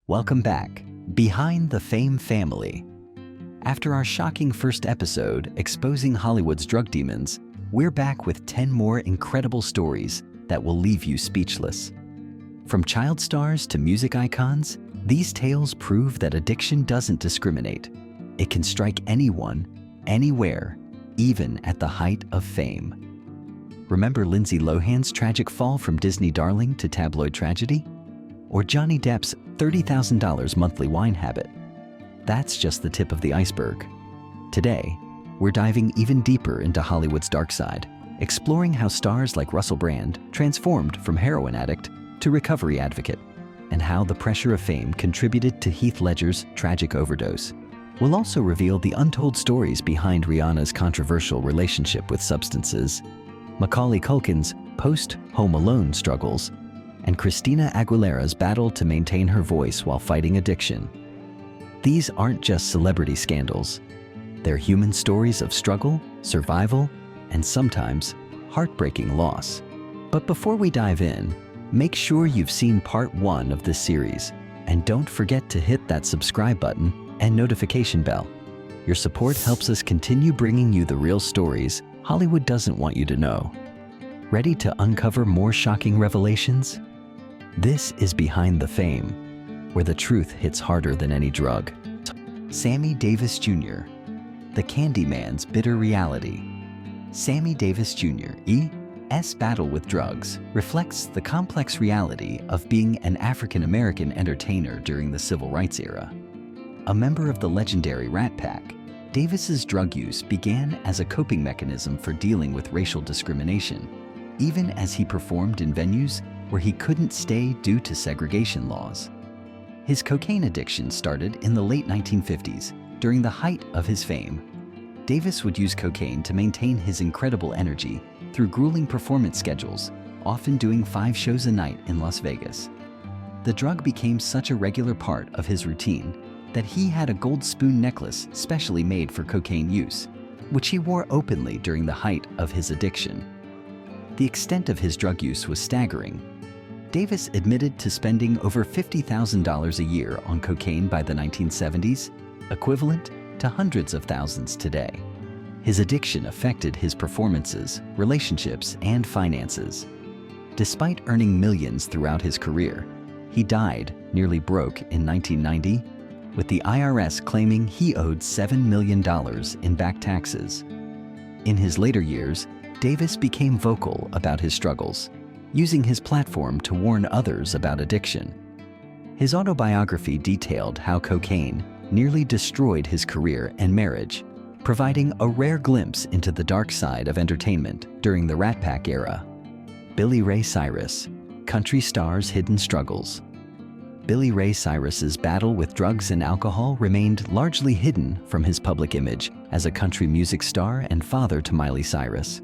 Welcome back, Behind the Fame Family. After our shocking first episode exposing Hollywood's drug demons, we're back with 10 more incredible stories that will leave you speechless. From child stars to music icons, these tales prove that addiction doesn't discriminate. It can strike anyone, anywhere, even at the height of fame. Remember Lindsay Lohan's tragic fall from Disney darling to tabloid tragedy? Or Johnny Depp's $30,000 monthly wine habit? That's just the tip of the iceberg. Today, we're diving even deeper into Hollywood's dark side, exploring how stars like Russell Brand transformed from heroin addict to recovery advocate, and how the pressure of fame contributed to Heath Ledger's tragic overdose. We'll also reveal the untold stories behind Rihanna's controversial relationship with substances, Macaulay Culkin's post-Home Alone struggles, and Christina Aguilera's battle to maintain her voice while fighting addiction. These aren't just celebrity scandals. They're human stories of struggle, survival, and sometimes heartbreaking loss. But before we dive in, make sure you've seen part 1 of this series, and don't forget to hit that subscribe button and notification bell. Your support helps us continue bringing you the real stories Hollywood doesn't want you to know. Ready to uncover more shocking revelations? This is Behind the Fame, where the truth hits harder than any drug. Sammy Davis Jr., the Candyman's bitter reality. Sammy Davis Jr.'s battle with drugs reflects the complex reality of being an African-American entertainer during the Civil Rights era. A member of the legendary Rat Pack, Davis's drug use began as a coping mechanism for dealing with racial discrimination, even as he performed in venues where he couldn't stay due to segregation laws. His cocaine addiction started in the late 1950s, during the height of his fame. Davis would use cocaine to maintain his incredible energy through grueling performance schedules, often doing 5 shows a night in Las Vegas. The drug became such a regular part of his routine that he had a gold spoon necklace specially made for cocaine use, which he wore openly during the height of his addiction. The extent of his drug use was staggering. Davis admitted to spending over $50,000 a year on cocaine by the 1970s, equivalent to hundreds of thousands today. His addiction affected his performances, relationships, and finances. Despite earning millions throughout his career, he died nearly broke in 1990, with the IRS claiming he owed $7 million in back taxes. In his later years, Davis became vocal about his struggles, using his platform to warn others about addiction. His autobiography detailed how cocaine nearly destroyed his career and marriage, providing a rare glimpse into the dark side of entertainment during the Rat Pack era. Ray Cyrus, country star's hidden struggles. Ray Cyrus's battle with drugs and alcohol remained largely hidden from his public image as a country music star and father to Miley Cyrus.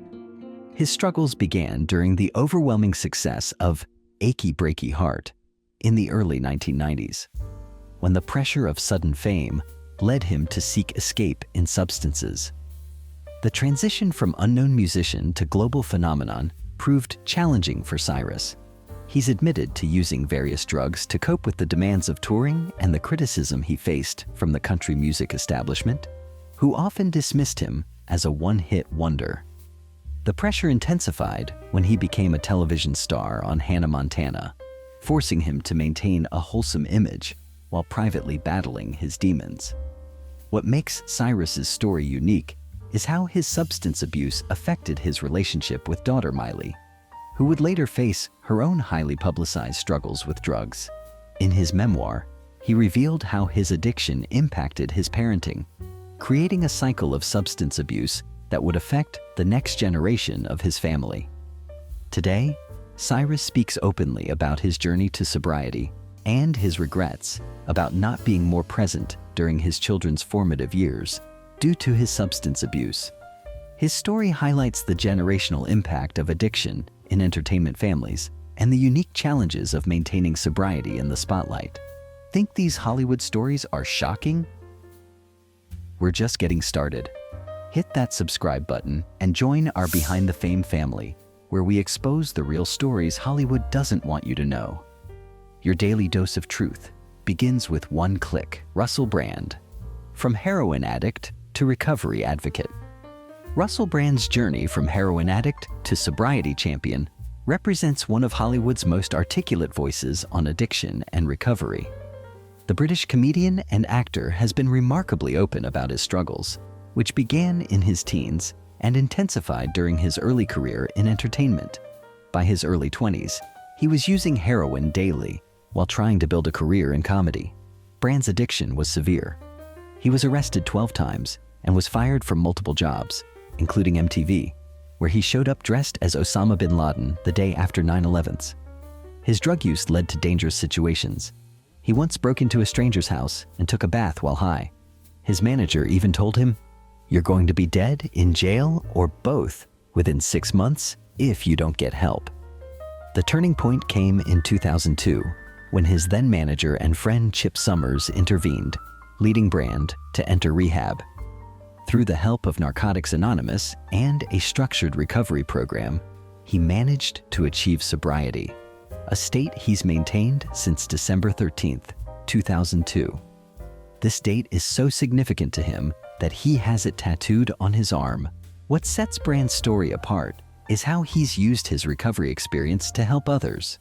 His struggles began during the overwhelming success of Achy Breaky Heart in the early 1990s, when the pressure of sudden fame led him to seek escape in substances. The transition from unknown musician to global phenomenon proved challenging for Cyrus. He's admitted to using various drugs to cope with the demands of touring and the criticism he faced from the country music establishment, who often dismissed him as a one-hit wonder. The pressure intensified when he became a television star on Hannah Montana, forcing him to maintain a wholesome image while privately battling his demons. What makes Cyrus's story unique is how his substance abuse affected his relationship with daughter Miley, who would later face her own highly publicized struggles with drugs. In his memoir, he revealed how his addiction impacted his parenting, creating a cycle of substance abuse that would affect the next generation of his family. Today, Cyrus speaks openly about his journey to sobriety and his regrets about not being more present during his children's formative years due to his substance abuse. His story highlights the generational impact of addiction in entertainment families and the unique challenges of maintaining sobriety in the spotlight. Think these Hollywood stories are shocking? We're just getting started. Hit that subscribe button and join our Behind the Fame family, where we expose the real stories Hollywood doesn't want you to know. Your daily dose of truth, begins with one click. Russell Brand. From heroin addict to recovery advocate. Russell Brand's journey from heroin addict to sobriety champion represents one of Hollywood's most articulate voices on addiction and recovery. The British comedian and actor has been remarkably open about his struggles, which began in his teens and intensified during his early career in entertainment. By his early 20s, he was using heroin daily while trying to build a career in comedy. Brand's addiction was severe. He was arrested 12 times and was fired from multiple jobs, including MTV, where he showed up dressed as Osama bin Laden the day after 9/11. His drug use led to dangerous situations. He once broke into a stranger's house and took a bath while high. His manager even told him, "You're going to be dead, in jail, or both within 6 months if you don't get help." The turning point came in 2002 when his then manager and friend Chip Summers intervened, leading Brand to enter rehab. Through the help of Narcotics Anonymous and a structured recovery program, he managed to achieve sobriety, a state he's maintained since December 13th, 2002. This date is so significant to him that he has it tattooed on his arm. What sets Brand's story apart is how he's used his recovery experience to help others.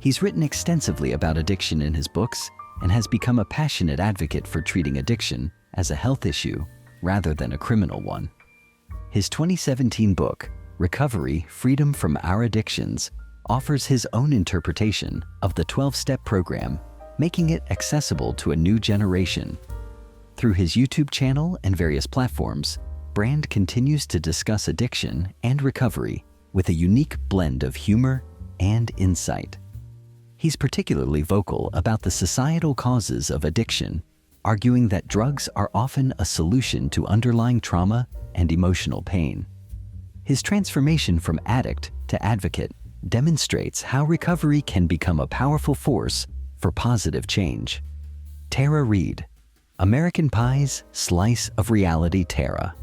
He's written extensively about addiction in his books and has become a passionate advocate for treating addiction as a health issue rather than a criminal one. His 2017 book, Recovery: Freedom from Our Addictions, offers his own interpretation of the 12-step program, making it accessible to a new generation. Through his YouTube channel and various platforms, Brand continues to discuss addiction and recovery with a unique blend of humor and insight. He's particularly vocal about the societal causes of addiction, arguing that drugs are often a solution to underlying trauma and emotional pain. His transformation from addict to advocate demonstrates how recovery can become a powerful force for positive change. Terara Reed, American Pie's Slice of Reality. Tara.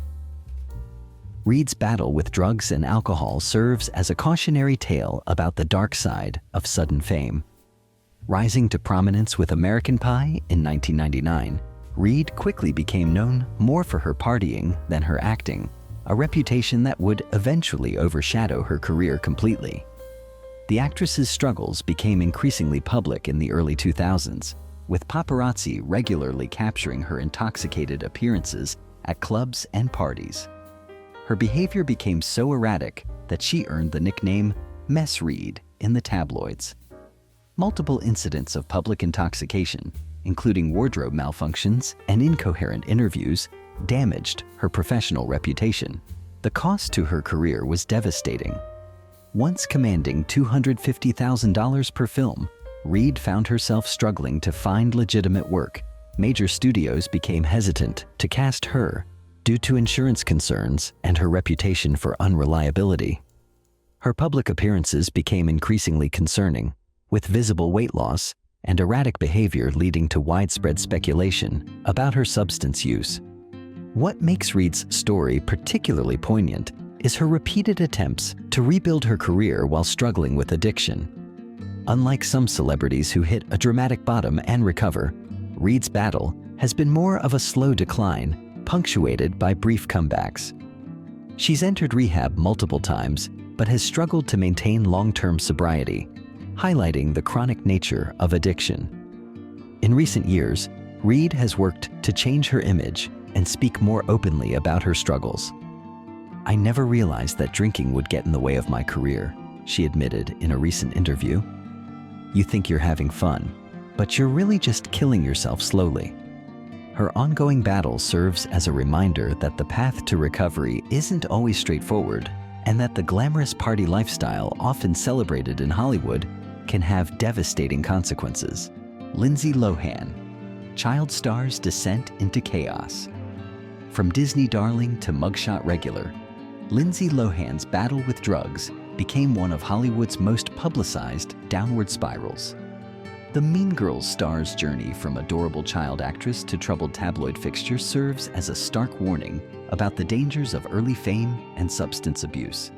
Reed's battle with drugs and alcohol serves as a cautionary tale about the dark side of sudden fame. Rising to prominence with American Pie in 1999, Reed quickly became known more for her partying than her acting, a reputation that would eventually overshadow her career completely. The actress's struggles became increasingly public in the early 2000s, with paparazzi regularly capturing her intoxicated appearances at clubs and parties. Her behavior became so erratic that she earned the nickname Mess Reed in the tabloids. Multiple incidents of public intoxication, including wardrobe malfunctions and incoherent interviews, damaged her professional reputation. The cost to her career was devastating. Once commanding $250,000 per film, Reed found herself struggling to find legitimate work. Major studios became hesitant to cast her due to insurance concerns and her reputation for unreliability. Her public appearances became increasingly concerning, with visible weight loss and erratic behavior leading to widespread speculation about her substance use. What makes Reed's story particularly poignant is her repeated attempts to rebuild her career while struggling with addiction. Unlike some celebrities who hit a dramatic bottom and recover, Reed's battle has been more of a slow decline, punctuated by brief comebacks. She's entered rehab multiple times, but has struggled to maintain long-term sobriety, highlighting the chronic nature of addiction. In recent years, Reed has worked to change her image and speak more openly about her struggles. "I never realized that drinking would get in the way of my career," she admitted in a recent interview. "You think you're having fun, but you're really just killing yourself slowly." Her ongoing battle serves as a reminder that the path to recovery isn't always straightforward, and that the glamorous party lifestyle often celebrated in Hollywood can have devastating consequences. Lindsay Lohan, child star's descent into chaos. From Disney darling to mugshot regular, Lindsay Lohan's battle with drugs became one of Hollywood's most publicized downward spirals. The Mean Girls star's journey from adorable child actress to troubled tabloid fixture serves as a stark warning about the dangers of early fame and substance abuse.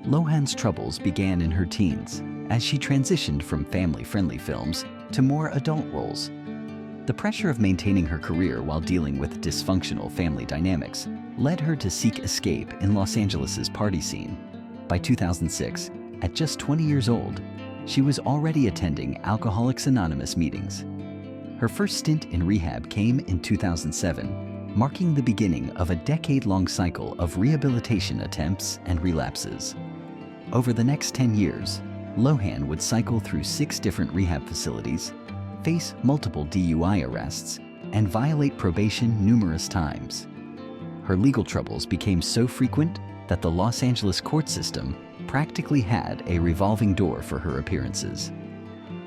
Lohan's troubles began in her teens as she transitioned from family-friendly films to more adult roles, The pressure of maintaining her career while dealing with dysfunctional family dynamics led her to seek escape in Los Angeles' party scene. By 2006, at just 20 years old, she was already attending Alcoholics Anonymous meetings. Her first stint in rehab came in 2007, marking the beginning of a decade-long cycle of rehabilitation attempts and relapses. Over the next 10 years, Lohan would cycle through 6 different rehab facilities, face multiple DUI arrests, and violate probation numerous times. Her legal troubles became so frequent that the Los Angeles court system practically had a revolving door for her appearances.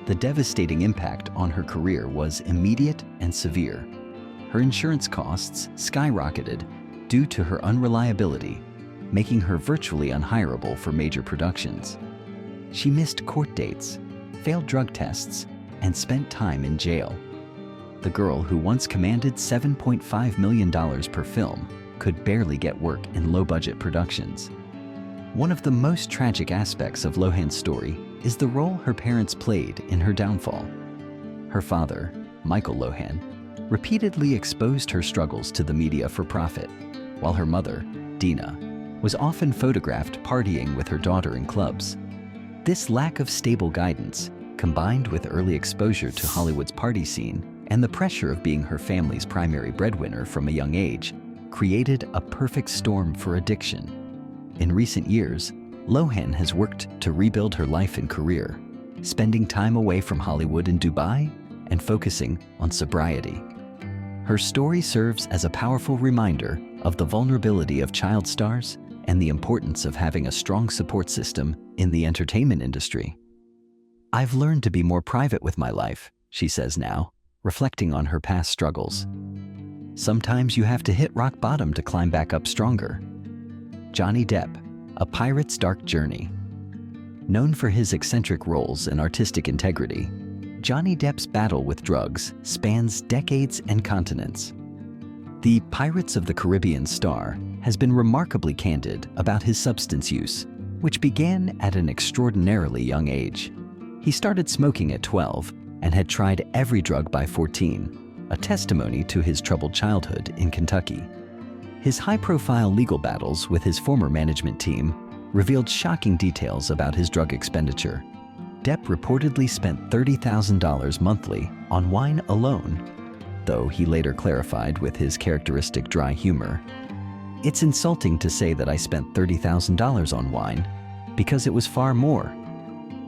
The devastating impact on her career was immediate and severe. Her insurance costs skyrocketed due to her unreliability, making her virtually unhireable for major productions. She missed court dates, failed drug tests, and spent time in jail. The girl who once commanded $7.5 million per film could barely get work in low-budget productions. One of the most tragic aspects of Lohan's story is the role her parents played in her downfall. Her father, Michael Lohan, repeatedly exposed her struggles to the media for profit, while her mother, Dina, was often photographed partying with her daughter in clubs. This lack of stable guidance, combined with early exposure to Hollywood's party scene and the pressure of being her family's primary breadwinner from a young age, created a perfect storm for addiction. In recent years, Lohan has worked to rebuild her life and career, spending time away from Hollywood in Dubai and focusing on sobriety. Her story serves as a powerful reminder of the vulnerability of child stars and the importance of having a strong support system in the entertainment industry. "I've learned to be more private with my life," she says now, reflecting on her past struggles. "Sometimes you have to hit rock bottom to climb back up stronger." Johnny Depp, A Pirate's Dark Journey. Known for his eccentric roles and artistic integrity, Johnny Depp's battle with drugs spans decades and continents. The Pirates of the Caribbean star has been remarkably candid about his substance use, which began at an extraordinarily young age. He started smoking at 12 and had tried every drug by 14, a testimony to his troubled childhood in Kentucky. His high-profile legal battles with his former management team revealed shocking details about his drug expenditure. Depp reportedly spent $30,000 monthly on wine alone, though he later clarified with his characteristic dry humor, "It's insulting to say that I spent $30,000 on wine, because it was far more."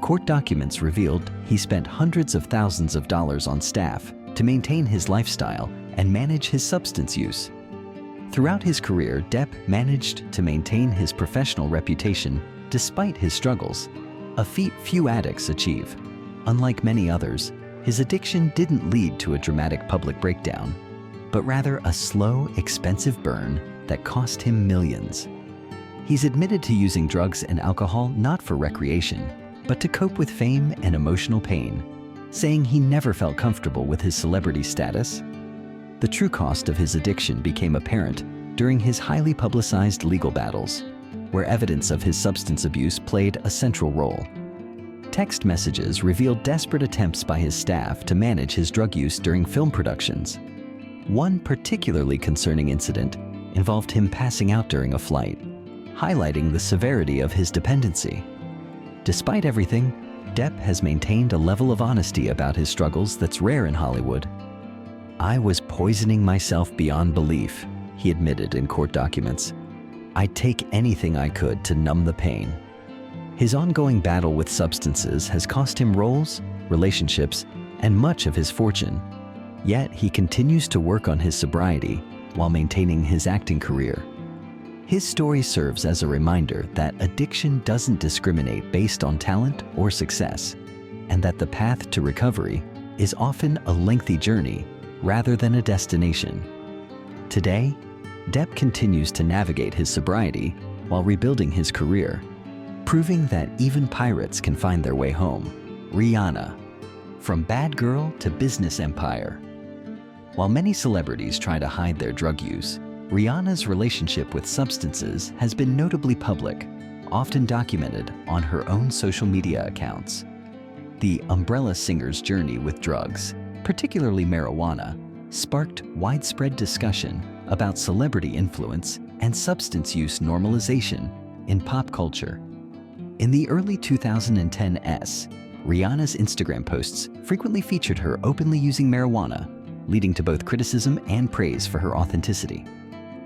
Court documents revealed he spent hundreds of thousands of dollars on staff to maintain his lifestyle and manage his substance use. Throughout his career, Depp managed to maintain his professional reputation despite his struggles, a feat few addicts achieve. Unlike many others, his addiction didn't lead to a dramatic public breakdown, but rather a slow, expensive burn that cost him millions. He's admitted to using drugs and alcohol not for recreation, but to cope with fame and emotional pain, saying he never felt comfortable with his celebrity status. The true cost of his addiction became apparent during his highly publicized legal battles, where evidence of his substance abuse played a central role. Text messages revealed desperate attempts by his staff to manage his drug use during film productions. One particularly concerning incident involved him passing out during a flight, highlighting the severity of his dependency. Despite everything, Depp has maintained a level of honesty about his struggles that's rare in Hollywood. "I was poisoning myself beyond belief," he admitted in court documents. "I'd take anything I could to numb the pain." His ongoing battle with substances has cost him roles, relationships, and much of his fortune. Yet he continues to work on his sobriety while maintaining his acting career. His story serves as a reminder that addiction doesn't discriminate based on talent or success, and that the path to recovery is often a lengthy journey rather than a destination. Today, Depp continues to navigate his sobriety while rebuilding his career, proving that even pirates can find their way home. Rihanna, from bad girl to business empire. While many celebrities try to hide their drug use, Rihanna's relationship with substances has been notably public, often documented on her own social media accounts. The Umbrella Singer's journey with drugs particularly marijuana, sparked widespread discussion about celebrity influence and substance use normalization in pop culture. In the early 2010s, Rihanna's Instagram posts frequently featured her openly using marijuana, leading to both criticism and praise for her authenticity.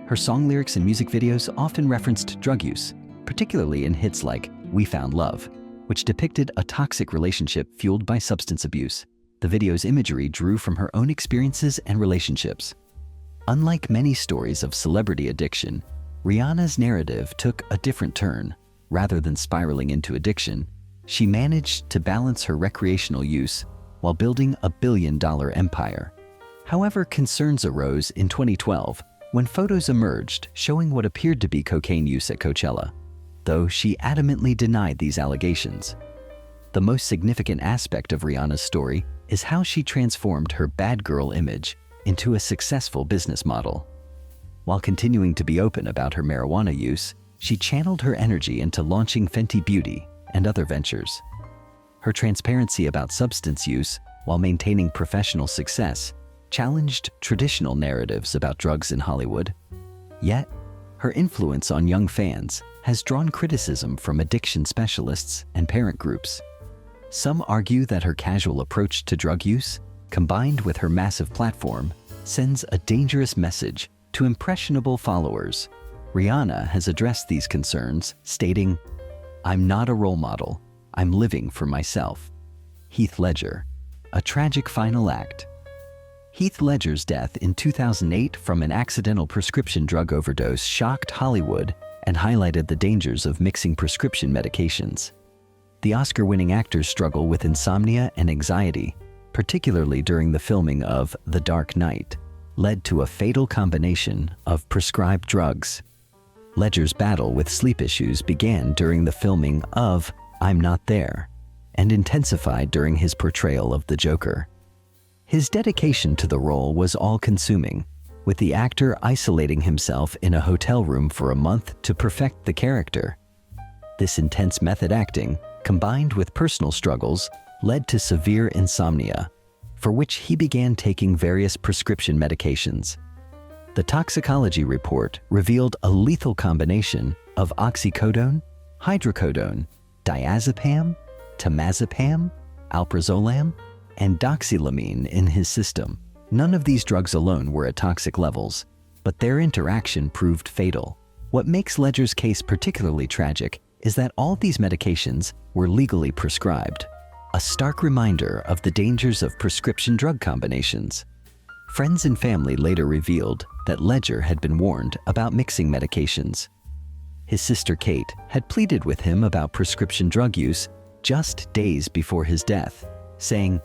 Her song lyrics and music videos often referenced drug use, particularly in hits like We Found Love, which depicted a toxic relationship fueled by substance abuse. The video's imagery drew from her own experiences and relationships. Unlike many stories of celebrity addiction, Rihanna's narrative took a different turn. Rather than spiraling into addiction, she managed to balance her recreational use while building a billion-dollar empire. However, concerns arose in 2012 when photos emerged showing what appeared to be cocaine use at Coachella, though she adamantly denied these allegations. The most significant aspect of Rihanna's story is how she transformed her bad girl image into a successful business model. While continuing to be open about her marijuana use, she channeled her energy into launching Fenty Beauty and other ventures. Her transparency about substance use while maintaining professional success challenged traditional narratives about drugs in Hollywood. Yet, her influence on young fans has drawn criticism from addiction specialists and parent groups. Some argue that her casual approach to drug use, combined with her massive platform, sends a dangerous message to impressionable followers. Rihanna has addressed these concerns, stating, "I'm not a role model, I'm living for myself." Heath Ledger, a tragic final act. Heath Ledger's death in 2008 from an accidental prescription drug overdose shocked Hollywood and highlighted the dangers of mixing prescription medications. The Oscar-winning actor's struggle with insomnia and anxiety, particularly during the filming of The Dark Knight, led to a fatal combination of prescribed drugs. Ledger's battle with sleep issues began during the filming of I'm Not There and intensified during his portrayal of the Joker. His dedication to the role was all-consuming, with the actor isolating himself in a hotel room for a month to perfect the character. This intense method acting, combined with personal struggles, led to severe insomnia, for which he began taking various prescription medications. The toxicology report revealed a lethal combination of oxycodone, hydrocodone, diazepam, temazepam, alprazolam, and doxylamine in his system. None of these drugs alone were at toxic levels, but their interaction proved fatal. What makes Ledger's case particularly tragic is that all these medications were legally prescribed, a stark reminder of the dangers of prescription drug combinations. Friends and family later revealed that Ledger had been warned about mixing medications. His sister Kate had pleaded with him about prescription drug use just days before his death, saying,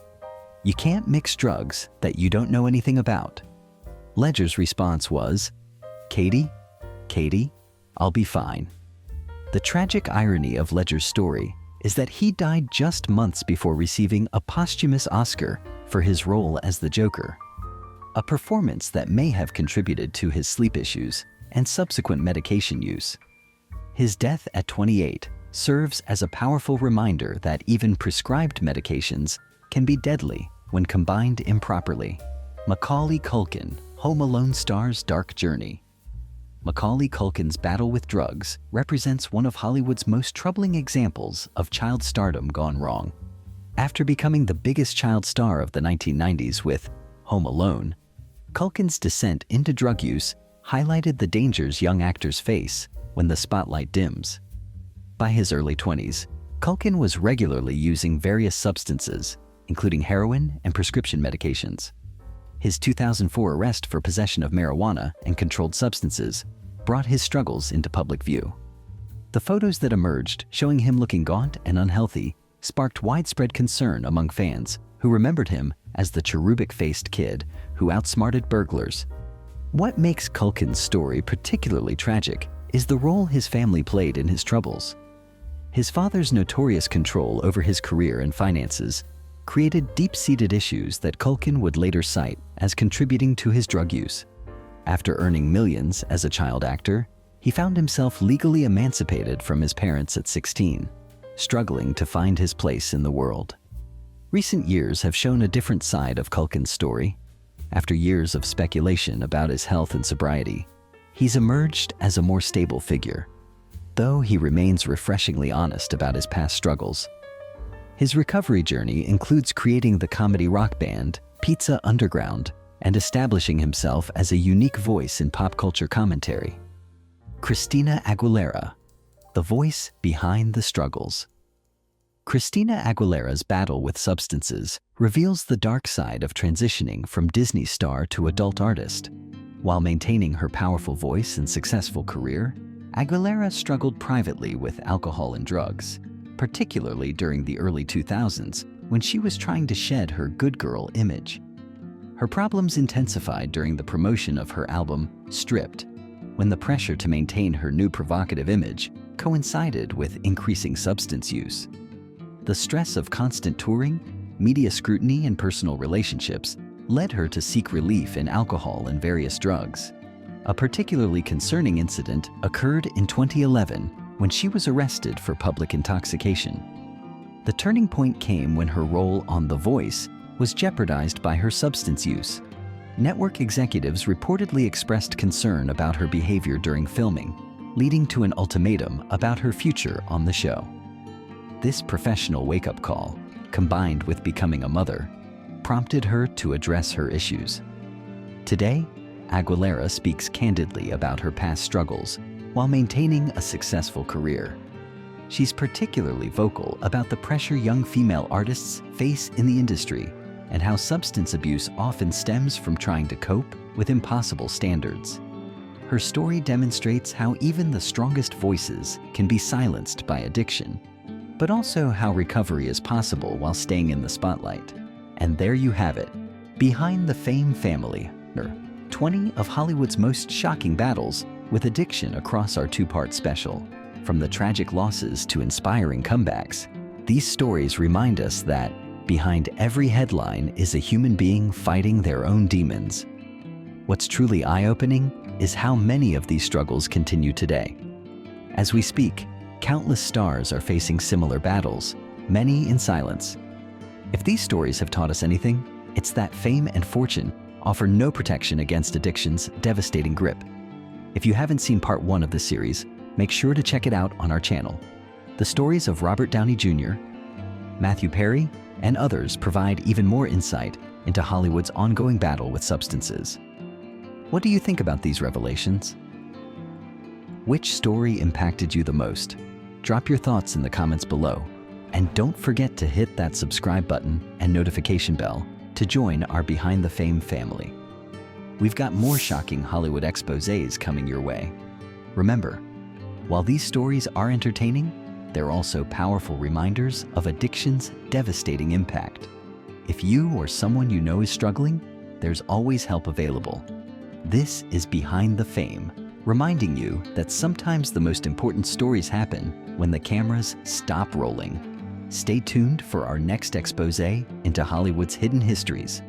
"You can't mix drugs that you don't know anything about." Ledger's response was, Katie, I'll be fine." The tragic irony of Ledger's story is that he died just months before receiving a posthumous Oscar for his role as the Joker, a performance that may have contributed to his sleep issues and subsequent medication use. His death at 28 serves as a powerful reminder that even prescribed medications can be deadly when combined improperly. Macaulay Culkin, Home Alone star's dark journey. Macaulay Culkin's battle with drugs represents one of Hollywood's most troubling examples of child stardom gone wrong. After becoming the biggest child star of the 1990s with Home Alone, Culkin's descent into drug use highlighted the dangers young actors face when the spotlight dims. By his early 20s, Culkin was regularly using various substances, including heroin and prescription medications. His 2004 arrest for possession of marijuana and controlled substances brought his struggles into public view. The photos that emerged showing him looking gaunt and unhealthy sparked widespread concern among fans who remembered him as the cherubic-faced kid who outsmarted burglars. What makes Culkin's story particularly tragic is the role his family played in his troubles. His father's notorious control over his career and finances created deep-seated issues that Culkin would later cite as contributing to his drug use. After earning millions as a child actor, he found himself legally emancipated from his parents at 16, struggling to find his place in the world. Recent years have shown a different side of Culkin's story. After years of speculation about his health and sobriety, he's emerged as a more stable figure, though he remains refreshingly honest about his past struggles. His recovery journey includes creating the comedy rock band Pizza Underground and establishing himself as a unique voice in pop culture commentary. Christina Aguilera, the voice behind the struggles. Christina Aguilera's battle with substances reveals the dark side of transitioning from Disney star to adult artist. While maintaining her powerful voice and successful career, Aguilera struggled privately with alcohol and drugs, particularly during the early 2000s when she was trying to shed her good girl image. Her problems intensified during the promotion of her album, Stripped, when the pressure to maintain her new provocative image coincided with increasing substance use. The stress of constant touring, media scrutiny, and personal relationships led her to seek relief in alcohol and various drugs. A particularly concerning incident occurred in 2011 when she was arrested for public intoxication. The turning point came when her role on The Voice was jeopardized by her substance use. Network executives reportedly expressed concern about her behavior during filming, leading to an ultimatum about her future on the show. This professional wake-up call, combined with becoming a mother, prompted her to address her issues. Today, Aguilera speaks candidly about her past struggles while maintaining a successful career. She's particularly vocal about the pressure young female artists face in the industry and how substance abuse often stems from trying to cope with impossible standards. Her story demonstrates how even the strongest voices can be silenced by addiction, but also how recovery is possible while staying in the spotlight. And there you have it, Behind the Fame Family, 20 of Hollywood's most shocking battles with addiction across our two-part special. From the tragic losses to inspiring comebacks, these stories remind us that behind every headline is a human being fighting their own demons. What's truly eye-opening is how many of these struggles continue today. As we speak, countless stars are facing similar battles, many in silence. If these stories have taught us anything, it's that fame and fortune offer no protection against addiction's devastating grip. If you haven't seen part 1 of this series, make sure to check it out on our channel. The stories of Robert Downey Jr., Matthew Perry, and others provide even more insight into Hollywood's ongoing battle with substances. What do you think about these revelations? Which story impacted you the most? Drop your thoughts in the comments below. And don't forget to hit that subscribe button and notification bell to join our Behind the Fame family. We've got more shocking Hollywood exposés coming your way. Remember, while these stories are entertaining, they're also powerful reminders of addiction's devastating impact. If you or someone you know is struggling, there's always help available. This is Behind the Fame, reminding you that sometimes the most important stories happen when the cameras stop rolling. Stay tuned for our next exposé into Hollywood's hidden histories.